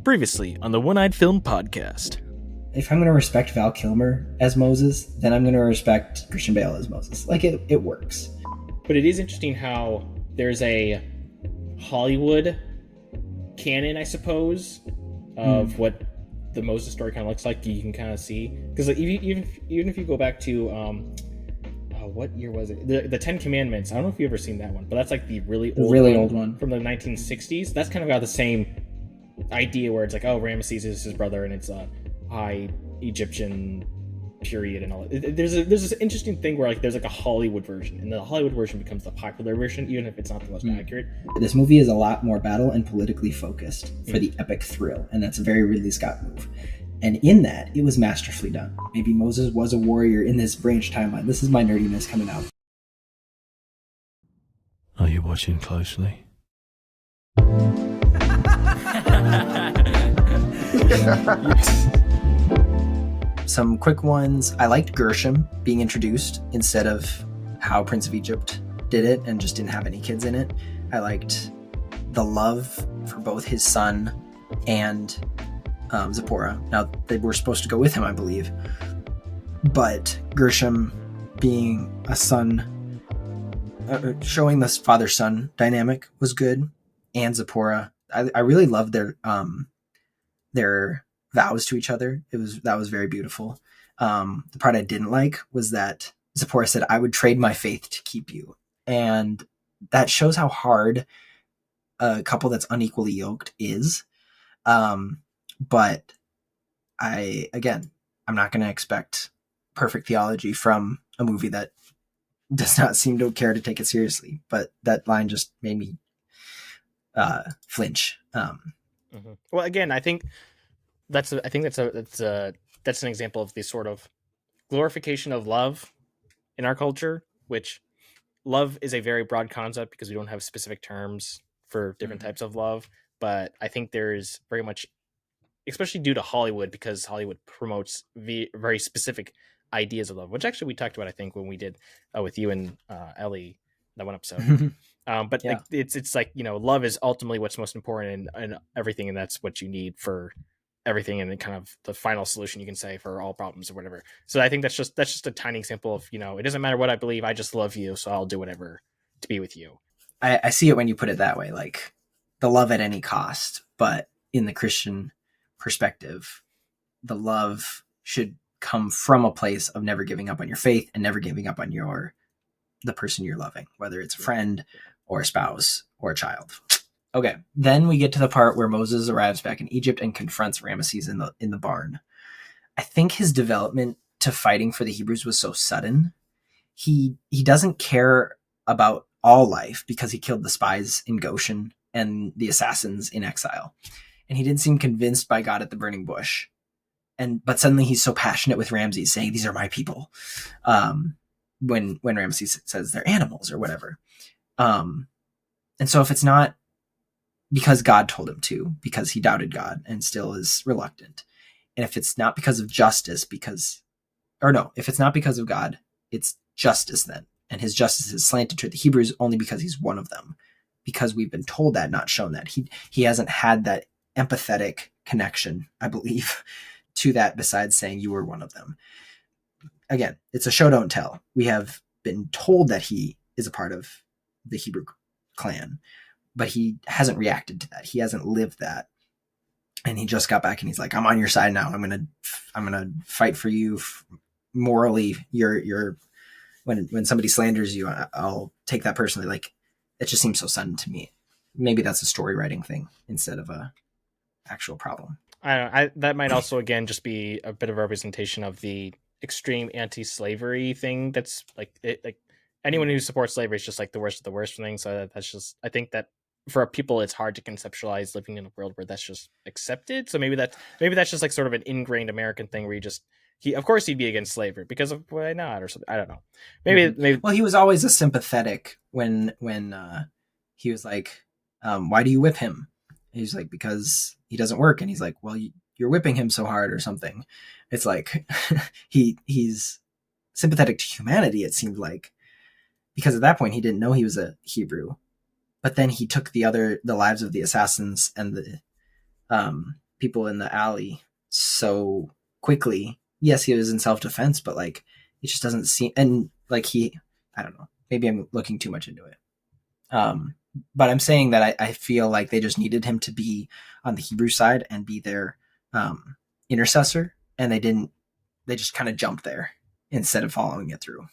Previously on the One-Eyed Film Podcast. If I'm going to respect Val Kilmer as Moses, then I'm going to respect Christian Bale as Moses. Like, it works. But it is interesting how there's a Hollywood canon, I suppose, of what the Moses story kind of looks like. You can kind of see. Because like, even if you go back to, what year was it? The Ten Commandments. I don't know if you've ever seen that one, but that's like the really old one from the 1960s. That's kind of got the same idea where it's like, oh, Ramesses is his brother, and it's a high Egyptian period and all. There's this interesting thing where like there's like a Hollywood version, and the Hollywood version becomes the popular version, even if it's not the most accurate. This movie is a lot more battle and politically focused for the epic thrill, and that's a very Ridley Scott move. And in that, it was masterfully done. Maybe Moses was a warrior in this branch timeline. This is my nerdiness coming out. Are you watching closely? Some quick ones. I liked Gershom being introduced instead of how Prince of Egypt did it and just didn't have any kids in it. I liked the love for both his son and Zipporah. Now, they were supposed to go with him, I believe. But Gershom being a son, showing this father-son dynamic was good. And Zipporah, I really loved their vows to each other. That was very beautiful. The part I didn't like was that Zipporah said, "I would trade my faith to keep you." And that shows how hard a couple that's unequally yoked is. But I'm not going to expect perfect theology from a movie that does not seem to care to take it seriously. But that line just made me flinch. Well, again, I think that's an example of the sort of glorification of love in our culture, which love is a very broad concept because we don't have specific terms for different types of love. But I think there's very much, especially due to Hollywood, because Hollywood promotes very specific ideas of love, which actually we talked about, I think, when we did with you and Ellie, that one episode. But yeah. It's like, love is ultimately what's most important in everything, and that's what you need for everything, and then kind of the final solution, you can say, for all problems or whatever. So I think that's just a tiny example of, it doesn't matter what I believe, I just love you, so I'll do whatever to be with you. I see it when you put it that way, like the love at any cost. But in the Christian perspective, the love should come from a place of never giving up on your faith and never giving up on the person you're loving, whether it's a friend or a spouse or a child. Okay, then we get to the part where Moses arrives back in Egypt and confronts Ramesses in the barn. I think his development to fighting for the Hebrews was so sudden. He doesn't care about all life because he killed the spies in Goshen and the assassins in exile. And he didn't seem convinced by God at the burning bush. But suddenly he's so passionate with Ramses, saying, "These are my people." When Ramses says they're animals or whatever. And so if it's not because God told him to, because he doubted God and still is reluctant, and if it's not because of justice, if it's not because of God, it's justice then. And his justice is slanted to the Hebrews only because he's one of them, because we've been told that, not shown that. He hasn't had that empathetic connection, I believe, to that, besides saying you were one of them. Again, it's a show don't tell. We have been told that he is a part of the Hebrew clan, but he hasn't reacted to that. He hasn't lived that. And he just got back and he's like, "I'm on your side now. I'm going to fight for you morally. You're when somebody slanders you, I'll take that personally." Like, it just seems so sudden to me. Maybe that's a story writing thing instead of a actual problem. I don't know. That might also, again, just be a bit of a representation of the extreme anti-slavery thing. That's like anyone who supports slavery is just like the worst of the worst thing. So that's just, I think that for people, it's hard to conceptualize living in a world where that's just accepted. So maybe that's just like sort of an ingrained American thing where of course he'd be against slavery because of why not, or something. I don't know. Maybe. Well, he was always a sympathetic when he was like, "Why do you whip him?" He's like, "Because he doesn't work." And he's like, "Well, you're whipping him so hard," or something. It's like he's sympathetic to humanity, it seemed like, because at that point he didn't know he was a Hebrew. But then he took the lives of the assassins and people in the alley so quickly. Yes, he was in self-defense, but like it just doesn't seem, and like I don't know, maybe I'm looking too much into it. But I'm saying that I feel like they just needed him to be on the Hebrew side and be their intercessor, and they just kind of jumped there instead of following it through.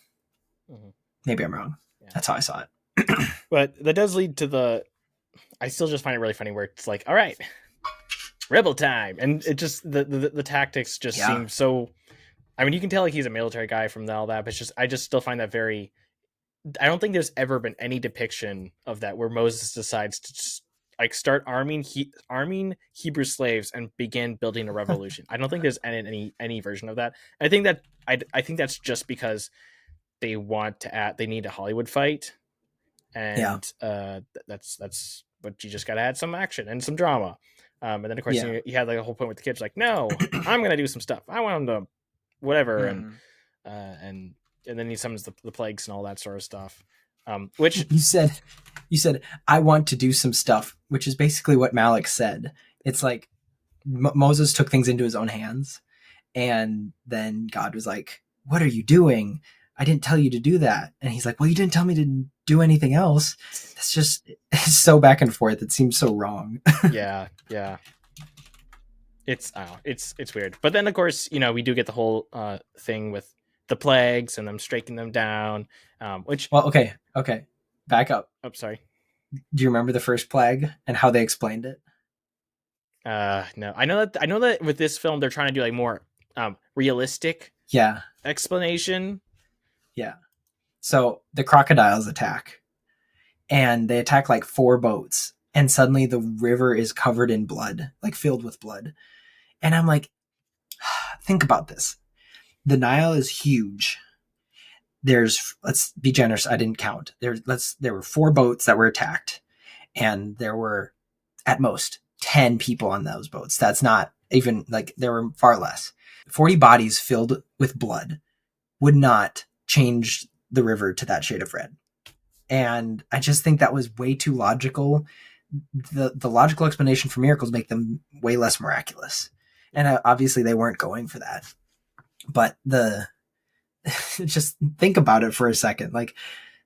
Mhm. Maybe I'm wrong. Yeah. That's how I saw it. But that does lead to I still just find it really funny where it's like, all right, rebel time. And it just, the tactics just seem so, I mean, you can tell like he's a military guy from all that, but I just still find that very, I don't think there's ever been any depiction of that where Moses decides to just like start arming Hebrew slaves and begin building a revolution. I don't think there's any version of that. I think that's just because they need a Hollywood fight, and that's what you just got to add some action and some drama. And then of course you had like a whole point with the kids like, no, I'm gonna do some stuff. I want them to whatever, and then he summons the plagues and all that sort of stuff. Which you said I want to do some stuff, which is basically what Malik said. It's like Moses took things into his own hands, and then God was like, "What are you doing? I didn't tell you to do that." And he's like, "Well, you didn't tell me to do anything else." It's so back and forth. It seems so wrong. yeah. It's weird. But then of course, we do get the whole thing with the plagues and them striking them down. Which okay. Back up. Oh, sorry. Do you remember the first plague and how they explained it? No. I know that with this film they're trying to do like more realistic explanation. Yeah. So the crocodiles attack, and they attack like 4 boats, and suddenly the river is covered in blood, like filled with blood. And I'm like, think about this. The Nile is huge. Let's be generous, I didn't count. There were 4 boats that were attacked, and there were at most 10 people on those boats. That's not even, like, there were far less. 40 bodies filled with blood would not change the river to that shade of red. And I just think that was way too logical. The logical explanation for miracles make them way less miraculous. And obviously they weren't going for that. But just think about it for a second. Like,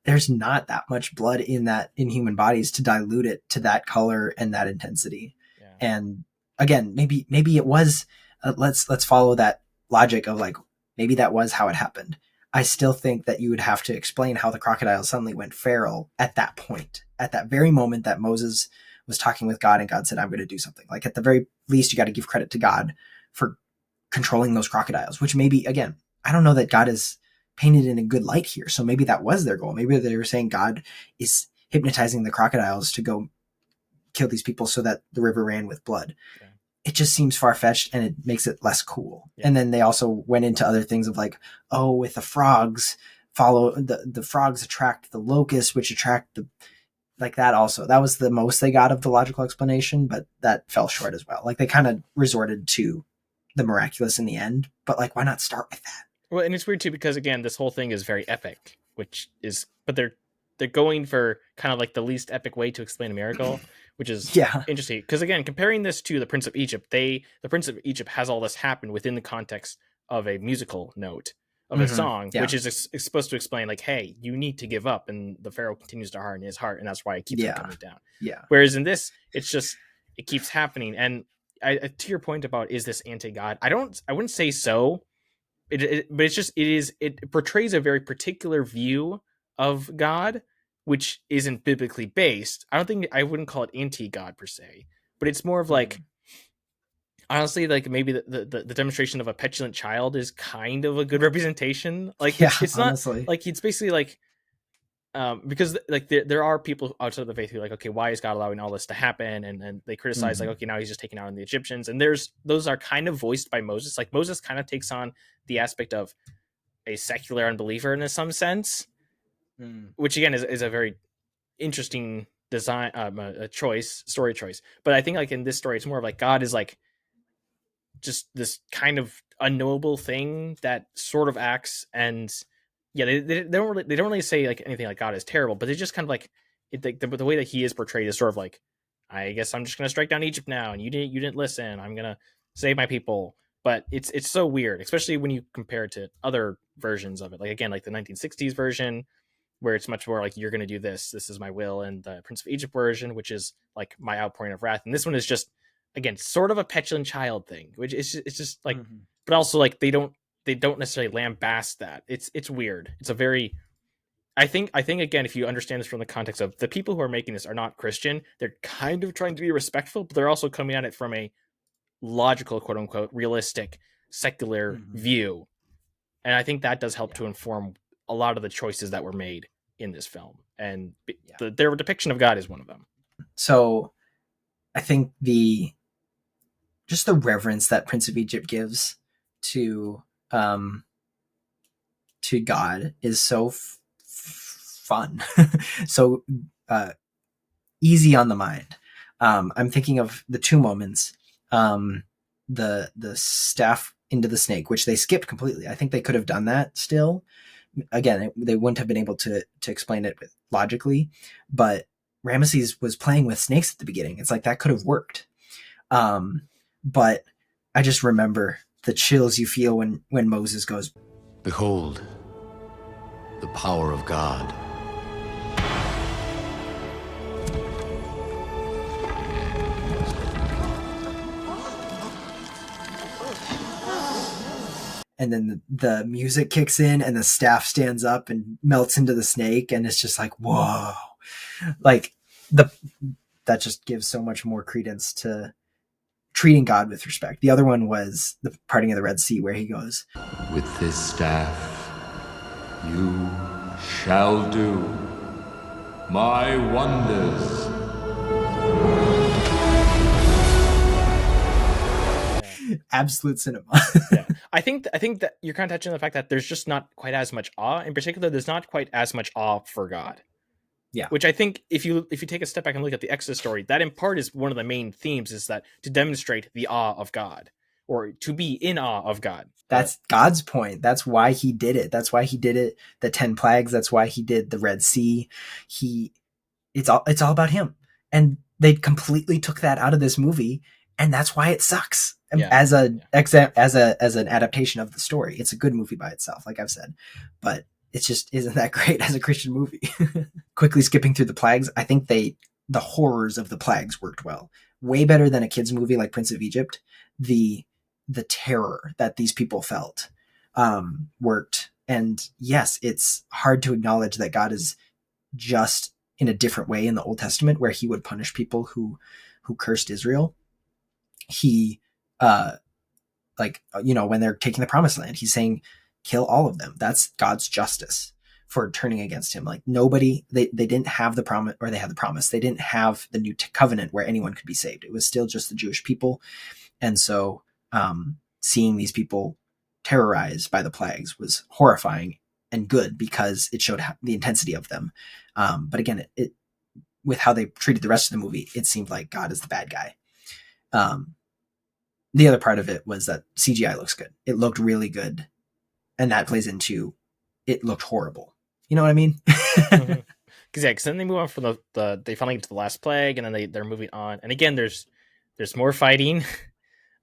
there's not that much blood in human bodies to dilute it to that color and that intensity. Yeah. And again, maybe it was, let's follow that logic of like, maybe that was how it happened. I still think that you would have to explain how the crocodile suddenly went feral at that point, at that very moment that Moses was talking with God and God said, I'm going to do something. Like, at the very least, you got to give credit to God for controlling those crocodiles, which maybe, again, I don't know that God is painted in a good light here. So maybe that was their goal. Maybe they were saying God is hypnotizing the crocodiles to go kill these people so that the river ran with blood. Yeah. It just seems far-fetched, and it makes it less cool. Yeah. And then they also went into other things of like, oh, with the frogs, the frogs attract the locusts, which attract like that also. That was the most they got of the logical explanation, but that fell short as well. Like, they kind of resorted to the miraculous in the end, but like, why not start with that? Well, and it's weird too, because again, this whole thing is very epic, but they're going for kind of like the least epic way to explain a miracle, which is interesting. Because again, comparing this to the Prince of Egypt, the Prince of Egypt has all this happen within the context of a musical note of a song, which is supposed to explain like, hey, you need to give up, and the Pharaoh continues to harden his heart, and that's why it keeps coming down. Yeah. Whereas in this, it's just, it keeps happening. And to your point about, is this anti-God? I wouldn't say so. But it portrays a very particular view of God, which isn't biblically based. I wouldn't call it anti-God per se, but it's more of like, honestly, like maybe the demonstration of a petulant child is kind of a good representation. Like, it's not like, it's basically like, because like there are people outside of the faith who are like, okay, why is God allowing all this to happen? And they criticize like, okay, now he's just taking out on the Egyptians. And those are kind of voiced by Moses. Like, Moses kind of takes on the aspect of a secular unbeliever in some sense, which again is a very interesting design, story choice. But I think like in this story, it's more of like God is like just this kind of unknowable thing that sort of acts, and they don't really say like anything like God is terrible, but they just kind of like the way that he is portrayed is sort of like I guess I'm just gonna strike down Egypt now, and you didn't listen. I'm gonna save my people. But it's so weird, especially when you compare it to other versions of it. Like again, like the 1960s version, where it's much more like you're gonna do this. This is my will, and the Prince of Egypt version, which is like my outpouring of wrath. And this one is just again sort of a petulant child thing, which is it's just like, but also like they don't necessarily lambast that. It's weird. It's a very I think again, if you understand this from the context of the people who are making this are not Christian, they're kind of trying to be respectful, but they're also coming at it from a logical, quote unquote, realistic, secular view. And I think that does help to inform a lot of the choices that were made in this film. And their depiction of God is one of them. So I think the reverence that Prince of Egypt gives to God is so fun, so easy on the mind. I'm thinking of the two moments, the staff into the snake, which they skipped completely. I think they could have done that still. Again, they wouldn't have been able to explain it logically, but Ramesses was playing with snakes at the beginning. It's like that could have worked. But I just remember the chills you feel when Moses goes, "Behold, the power of God." and then the music kicks in and the staff stands up and melts into the snake. And it's just like, whoa, like that just gives so much more credence to treating God with respect. The other one was the parting of the Red Sea, where he goes, "With this staff, you shall do my wonders." Absolute cinema. Yeah. I think that you're kind of touching on the fact that there's just not quite as much awe. In particular, there's not quite as much awe for God. Yeah. Which I think if you take a step back and look at the Exodus story, that in part is one of the main themes, is that to demonstrate the awe of God, or to be in awe of God. That's God's point. That's why he did it. That's why he did it. The 10 plagues. That's why he did the Red Sea. It's all about him. And they completely took that out of this movie. And that's why it sucks as an adaptation of the story. It's a good movie by itself, like I've said, but it just isn't that great as a Christian movie. Quickly skipping through the plagues. I think the horrors of the plagues worked well, way better than a kid's movie like Prince of Egypt. The terror that these people felt worked. And yes, it's hard to acknowledge that God is just in a different way in the Old Testament, where he would punish people who cursed Israel. He, when they're taking the promised land, he's saying, kill all of them. That's God's justice for turning against him. Like nobody, they didn't have the promise, or they had the promise. They didn't have the new covenant where anyone could be saved. It was still just the Jewish people. And so, seeing these people terrorized by the plagues was horrifying and good, because it showed the intensity of them. But again, it with how they treated the rest of the movie, it seemed like God is the bad guy. The other part of it was that CGI looks good. It looked really good. And that plays into, it looked horrible. You know what I mean? Because then they move on from they finally get to the last plague, and then they're moving on. And again, there's more fighting.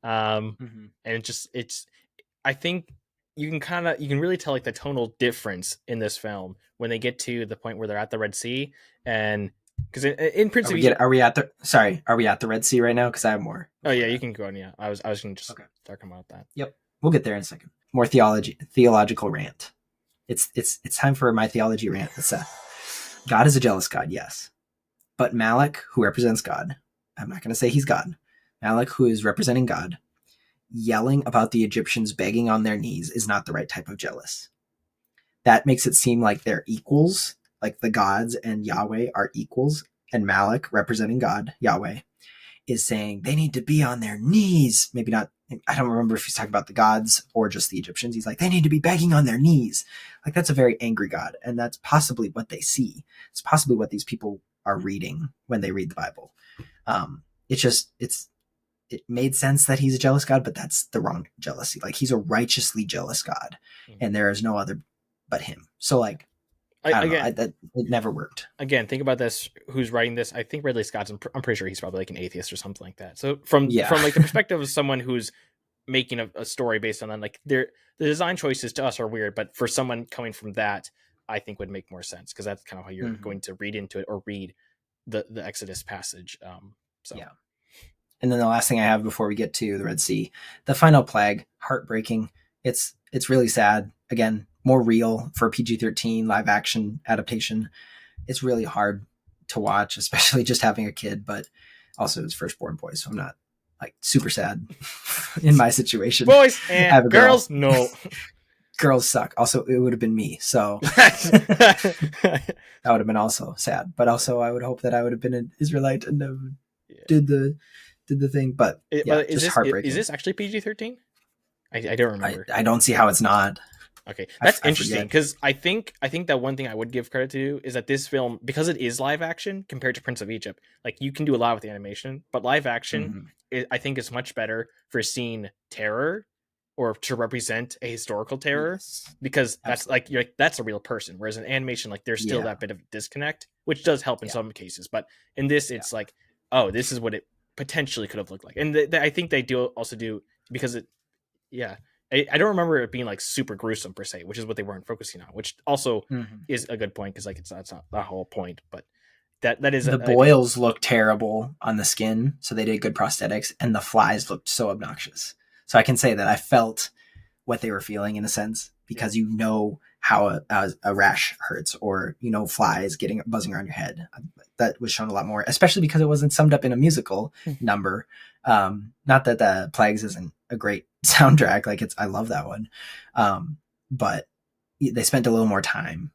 And I think you can really tell like the tonal difference in this film when they get to the point where they're at the Red Sea. And because in Prince of Egypt, are we at the Red Sea right now? Because I have more. Oh yeah, you can go on. Yeah, I was going to just talk about that. Yep, we'll get there in a second. More theological rant. It's time for my theology rant with Seth. God is a jealous God, yes, but Malak, who represents God, I'm not going to say he's God. Malak, who is representing God, yelling about the Egyptians begging on their knees, is not the right type of jealous. That makes it seem like they're equals, like the gods and Yahweh are equals, and Malak, representing God, Yahweh, is saying they need to be on their knees. Maybe not, I don't remember if he's talking about the gods or just the Egyptians. He's like, they need to be begging on their knees. Like, that's a very angry God, and that's possibly what they see. It's possibly what these people are reading when they read the Bible. It made sense that he's a jealous God, but that's the wrong jealousy. Like, he's a righteously jealous God, and there is no other but him. So, like, I don't know. It never worked. Again, think about this. Who's writing this? I think Ridley Scott's. I'm pretty sure he's probably like an atheist or something like that. So from like the perspective of someone who's making a story based on that, like the design choices to us are weird, but for someone coming from that, I think would make more sense, because that's kind of how you're going to read into it, or read the Exodus passage. Yeah. And then the last thing I have before we get to the Red Sea, the final plague, heartbreaking. It's really sad. Again, more real for a PG-13 live action adaptation. It's really hard to watch, especially just having a kid, but also his firstborn boy. So I'm not like super sad in my situation. Boys and girls, no. Girls suck. Also, it would have been me. So that would have been also sad. But also I would hope that I would have been an Israelite and did the thing. But just heartbreaking. Is this actually PG-13? I don't remember. I don't see how it's not. Okay, that's interesting, because I think that one thing I would give credit to is that this film, because it is live action compared to Prince of Egypt, like you can do a lot with the animation, but live action I think is much better for seeing terror, or to represent a historical terror, because that's like that's a real person, whereas in animation, like there's still that bit of disconnect, which does help in some cases, but in this it's like, oh, this is what it potentially could have looked like. And I think they do also do, because it I don't remember it being like super gruesome per se, which is what they weren't focusing on, which also is a good point, because like it's not the whole point, but that is the boils look terrible on the skin, so they did good prosthetics, and the flies looked so obnoxious. So I can say that I felt what they were feeling in a sense, because you know how a rash hurts, or flies buzzing around your head. That was shown a lot more, especially because it wasn't summed up in a musical number. Not that the Plagues isn't a great soundtrack, like I love that one, but they spent a little more time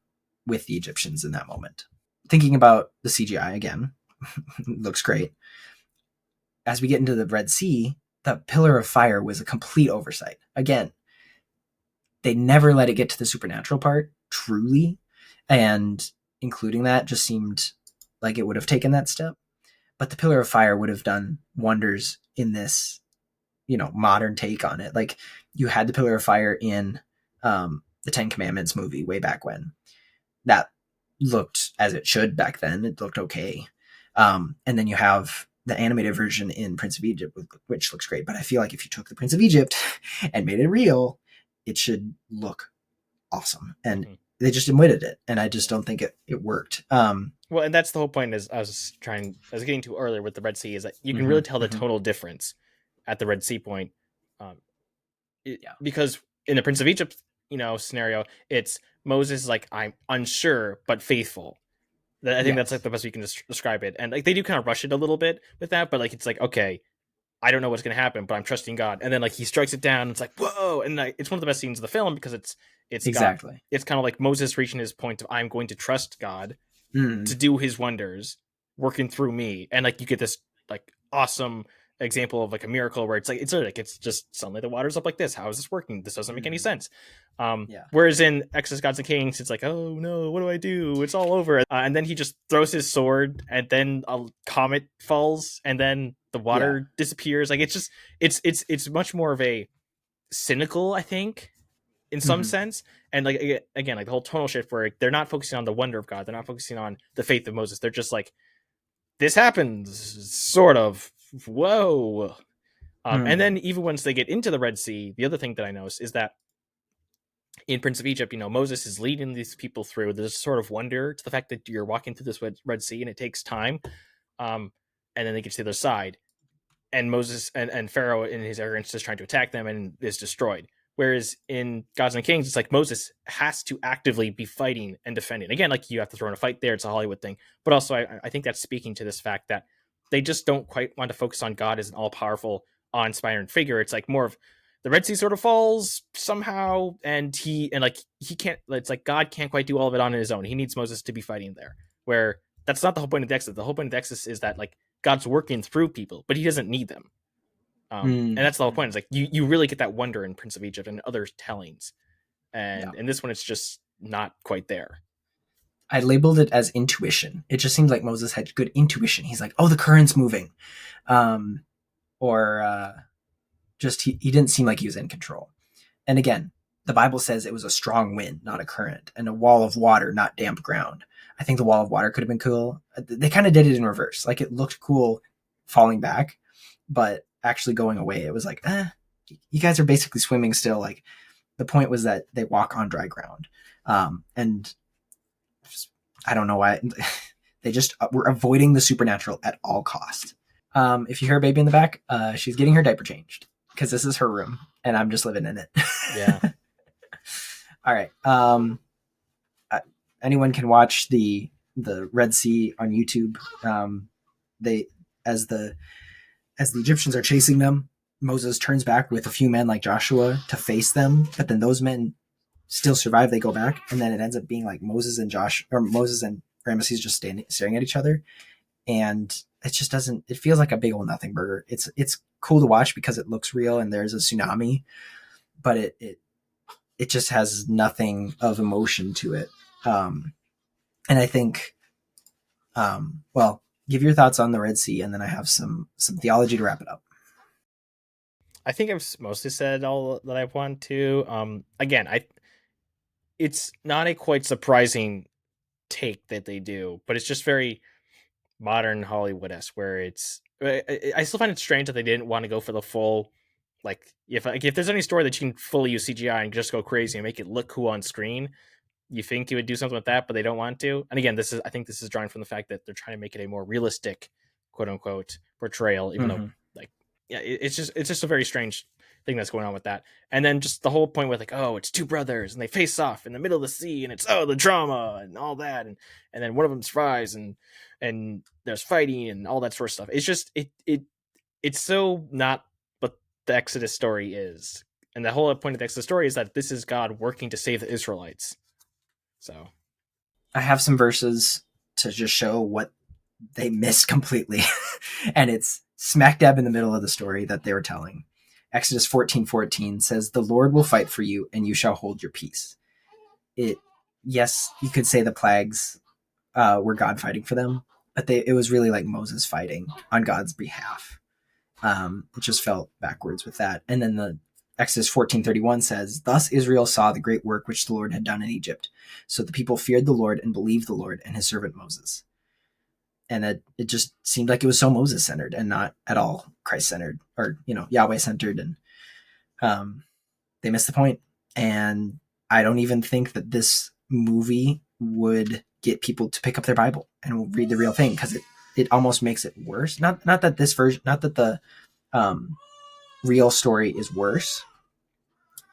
with the Egyptians in that moment. Thinking about the CGI again, looks great. As we get into the Red Sea, the pillar of fire was a complete oversight. Again, they never let it get to the supernatural part, truly, and including that just seemed like it would have taken that step. But the pillar of fire would have done wonders in this, modern take on it. Like, you had the pillar of fire in the Ten Commandments movie way back when. That looked as it should back then. It looked okay. And then you have the animated version in Prince of Egypt, which looks great. But I feel like if you took the Prince of Egypt and made it real, it should look awesome. And they just omitted it. And I just don't think it worked. Well, and that's the whole point, as I was getting to earlier with the Red Sea, is that you can really tell the tonal difference at the Red Sea point. Because in the Prince of Egypt, scenario, it's Moses is like, I'm unsure, but faithful. I think that's like the best way you can describe it. And like they do kind of rush it a little bit with that, but like it's like, okay, I don't know what's going to happen, but I'm trusting God. And then like he strikes it down. And it's like, whoa! And like, it's one of the best scenes of the film, because it's exactly God. It's kind of like Moses reaching his point of, I'm going to trust God to do His wonders, working through me. And like you get this like awesome example of like a miracle where it's just suddenly the water's up like this. How is this working? This doesn't make any sense. Whereas in Exodus, Gods and Kings, it's like, oh no, what do I do? It's all over. And then he just throws his sword, and then a comet falls, and then the water disappears. Like it's much more of a cynical, I think, in some sense. And like again, like the whole tonal shift where they're not focusing on the wonder of God, they're not focusing on the faith of Moses. They're just like, this happens, sort of. Whoa. And then even once they get into the Red Sea, the other thing that I noticed is that in Prince of Egypt, Moses is leading these people through. There's sort of wonder to the fact that you're walking through this Red Sea and it takes time. And then they get to the other side, and Moses and Pharaoh in his arrogance is trying to attack them and is destroyed. Whereas in Gods and Kings, it's like Moses has to actively be fighting and defending. Again, like you have to throw in a fight there. It's a Hollywood thing. But also I think that's speaking to this fact that they just don't quite want to focus on God as an all-powerful, awe-inspiring figure. It's like more of the Red Sea sort of falls somehow, and he can't. It's like God can't quite do all of it on his own. He needs Moses to be fighting there. Where that's not the whole point of the Exodus. The whole point of the Exodus is that like God's working through people, but He doesn't need them. And that's the whole point. It's like you really get that wonder in Prince of Egypt and other tellings, and in this one it's just not quite there. I labeled it as intuition. It just seemed like Moses had good intuition. He's like, oh, the current's moving. Just he didn't seem like he was in control. And again, the Bible says it was a strong wind, not a current, and a wall of water, not damp ground. I think the wall of water could have been cool. They kind of did it in reverse. Like it looked cool falling back, but actually going away, it was like, you guys are basically swimming still. Like the point was that they walk on dry ground. And I don't know why they just were avoiding the supernatural at all costs. If you hear a baby in the back, she's getting her diaper changed because this is her room and I'm just living in it. Yeah. All right. Anyone can watch the Red Sea on YouTube. They as the Egyptians are chasing them, Moses turns back with a few men like Joshua to face them, but then those men still survive. They go back, and then it ends up being like Moses and Ramesses just staring at each other, and it just doesn't. It feels like a big old nothing burger. It's cool to watch because it looks real and there's a tsunami, but it just has nothing of emotion to it. And I think, well, give your thoughts on the Red Sea, and then I have some theology to wrap it up. I think I've mostly said all that I want to. Again, it's not a quite surprising take that they do, but it's just very modern Hollywood-esque, where I still find it strange that they didn't want to go for the full, like if there's any story that you can fully use CGI and just go crazy and make it look cool on screen, you think you would do something with that, but they don't want to. And again, I think this is drawing from the fact that they're trying to make it a more realistic, quote unquote, portrayal, even though, like, yeah, it's just a very strange thing that's going on with that. And then just the whole point with like, oh, it's two brothers and they face off in the middle of the sea, and it's the drama and all that, and then one of them survives, and there's fighting and all that sort of stuff. It's just it's so not what the Exodus story is. And the whole point of the Exodus story is that this is God working to save the Israelites. So I have some verses to just show what they missed completely. And it's smack dab in the middle of the story that they were telling. Exodus 14:14 says, "The Lord will fight for you and you shall hold your peace." Yes, you could say the plagues were God fighting for them, but it was really like Moses fighting on God's behalf. It just felt backwards with that. And then the Exodus 14:31 says, "Thus Israel saw the great work which the Lord had done in Egypt. So the people feared the Lord and believed the Lord and his servant Moses." And it just seemed like it was so Moses-centered and not at all Christ-centered or, Yahweh-centered. And they missed the point. And I don't even think that this movie would get people to pick up their Bible and read the real thing, because it almost makes it worse. Not that this version, not that the real story is worse,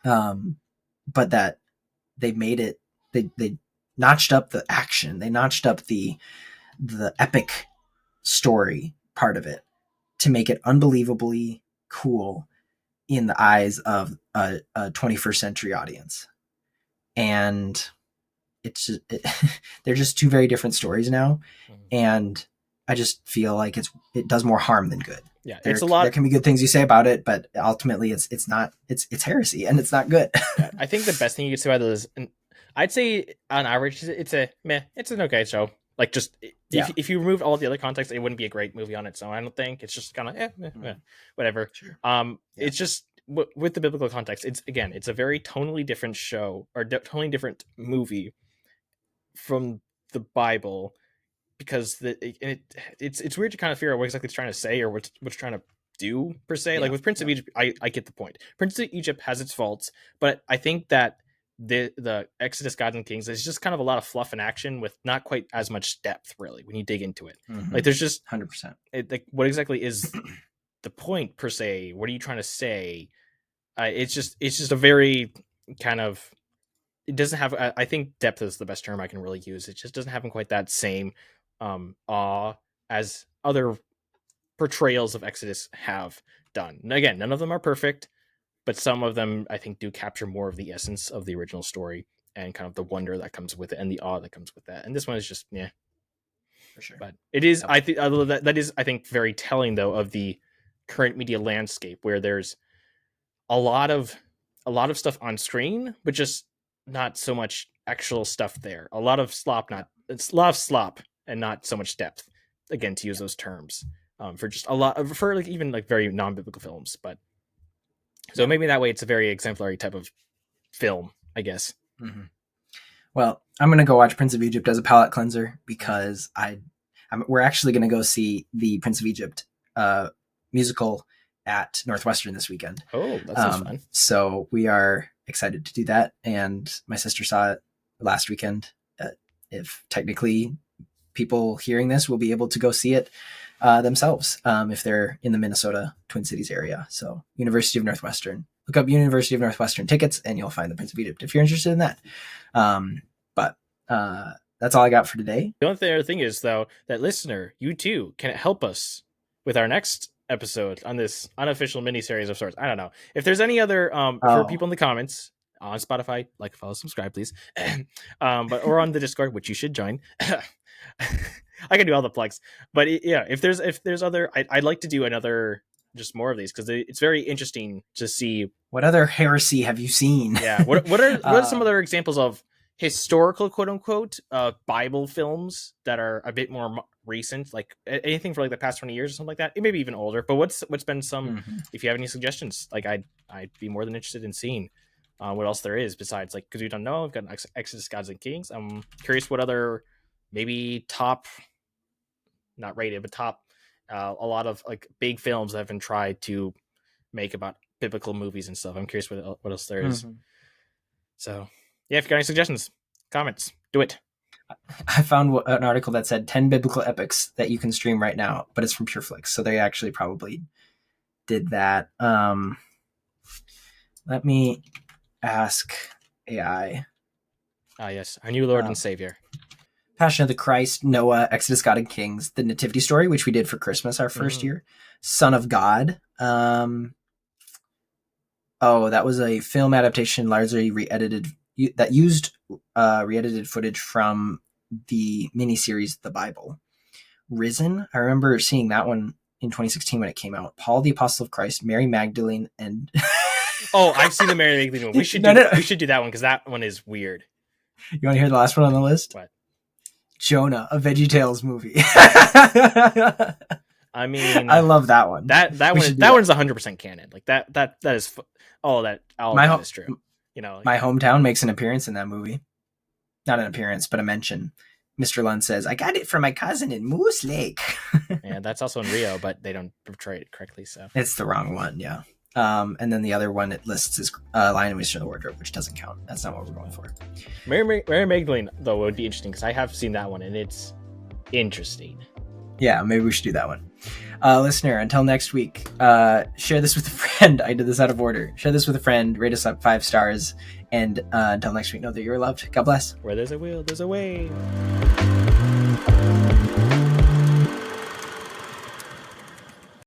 but that they made it, they notched up the action, they notched up the epic story part of it to make it unbelievably cool in the eyes of a 21st century audience. And it's just, they're just two very different stories now. And I just feel like it does more harm than good. Yeah, it's a lot. There can be good things you say about it, but ultimately it's not, it's heresy and it's not good. Yeah, I think the best thing you could say about it is, I'd say on average, it's an okay show. Like, just if you remove all the other context, it wouldn't be a great movie on its own. I don't think. It's just kind of whatever. Sure. It's just with the biblical context. It's a very tonally different show, or totally different movie from the Bible, because it's weird to kind of figure out what exactly it's trying to say or what's trying to do per se. Yeah. Like with Prince of Egypt, I get the point. Prince of Egypt has its faults, but I think that the Exodus, Gods and Kings is just kind of a lot of fluff and action with not quite as much depth, really, when you dig into it. Like, there's just 100%. Like, what exactly is the point per se? What are you trying to say? It's just a very kind of, it doesn't have, I think depth is the best term I can really use. It just doesn't have quite that same awe as other portrayals of Exodus have done. And again, none of them are perfect, but some of them, I think, do capture more of the essence of the original story and kind of the wonder that comes with it and the awe that comes with that. And this one is just, for sure. But it is, I think, that is, I think, very telling though of the current media landscape, where there's a lot of stuff on screen, but just not so much actual stuff there. A lot of slop, and not so much depth. Again, to use those terms, for just a lot of, for like even like very non-biblical films, but. So maybe that way it's a very exemplary type of film, I guess. Mm-hmm. Well, I'm going to go watch Prince of Egypt as a palate cleanser because we're actually going to go see the Prince of Egypt musical at Northwestern this weekend. Oh, that sounds fun. So we are excited to do that. And my sister saw it last weekend. If technically people hearing this will be able to go see it themselves if they're in the Minnesota Twin Cities area. So University of Northwestern. Look up University of Northwestern tickets and you'll find the Prince of Egypt if you're interested in that. But that's all I got for today. The only other thing is, though, that listener, you too, can help us with our next episode on this unofficial miniseries of sorts. I don't know. If there's any other for people in the comments on Spotify, like, follow, subscribe, please. Or on the Discord, which you should join. I can do all the plugs. But if there's other, I'd like to do another, just more of these, because it's very interesting to see. What other heresy have you seen? Yeah. What are some other examples of historical, quote unquote, Bible films that are a bit more recent, like anything for like the past 20 years or something like that? It may be even older, but what's been some, if you have any suggestions, like I'd be more than interested in seeing what else there is besides, like, because we don't know, we've got Exodus, Gods and Kings. I'm curious what other maybe top, not rated, but top, a lot of like big films that have been tried to make about biblical movies and stuff. I'm curious what else there is. So yeah, if you got any suggestions, comments, do it. I found an article that said 10 biblical epics that you can stream right now, but it's from PureFlix, so they actually probably did that. Let me ask AI. Ah, yes, our new Lord and Savior. Passion of the Christ, Noah, Exodus, God and Kings, The Nativity Story, which we did for Christmas our first year, Son of God. That was a film adaptation largely re-edited that used re-edited footage from the miniseries The Bible. Risen, I remember seeing that one in 2016 when it came out. Paul the Apostle of Christ, Mary Magdalene, and oh, I've seen the Mary Magdalene one. We should do that one because that one is weird. You want to hear the last one on the list? What? Jonah, a VeggieTales movie. I mean, I love that one. That one's 100% canon. Like that is all that is true. You know, my hometown makes an appearance in that movie. Not an appearance, but a mention. Mr. Lund says, "I got it from my cousin in Moose Lake." Yeah, that's also in Rio, but they don't portray it correctly. So it's the wrong one. Yeah. And then the other one it lists is Lion and Witcher in the Wardrobe, which doesn't count. That's not what we're going for. Mary Magdalene, though, would be interesting because I have seen that one and it's interesting. Yeah, maybe we should do that one. Listener, until next week, share this with a friend. I did this out of order. Share this with a friend, rate us up 5 stars, and until next week, know that you're loved. God bless. Where there's a will, there's a way.